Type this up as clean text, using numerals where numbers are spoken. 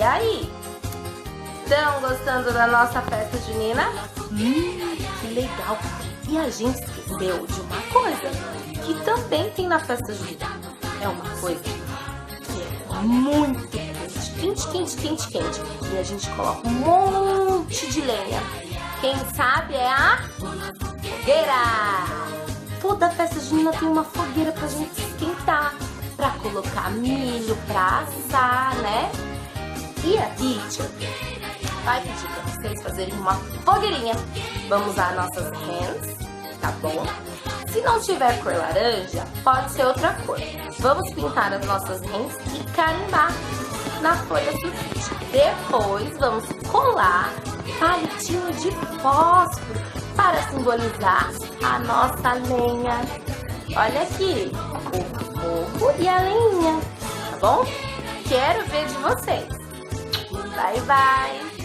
aí? Estão gostando da nossa festa junina? Que legal! E a gente esqueceu de uma coisa que também tem na festa junina. É uma coisa que é muito quente. E a gente coloca um monte de lenha. Quem sabe é a fogueira! Toda festa junina tem uma fogueira pra gente esquentar, pra colocar milho, pra assar, né? E a teacher vai pedir pra vocês fazerem uma fogueirinha. Vamos usar nossas hands, tá bom? Se não tiver cor laranja, pode ser outra cor. Vamos pintar as nossas hands e carimbar na folha sulfite. Depois vamos colar palitinho de fósforo para simbolizar a nossa lenha. Olha aqui, o fogo e a lenha, tá bom? Quero ver de vocês. Bye, bye!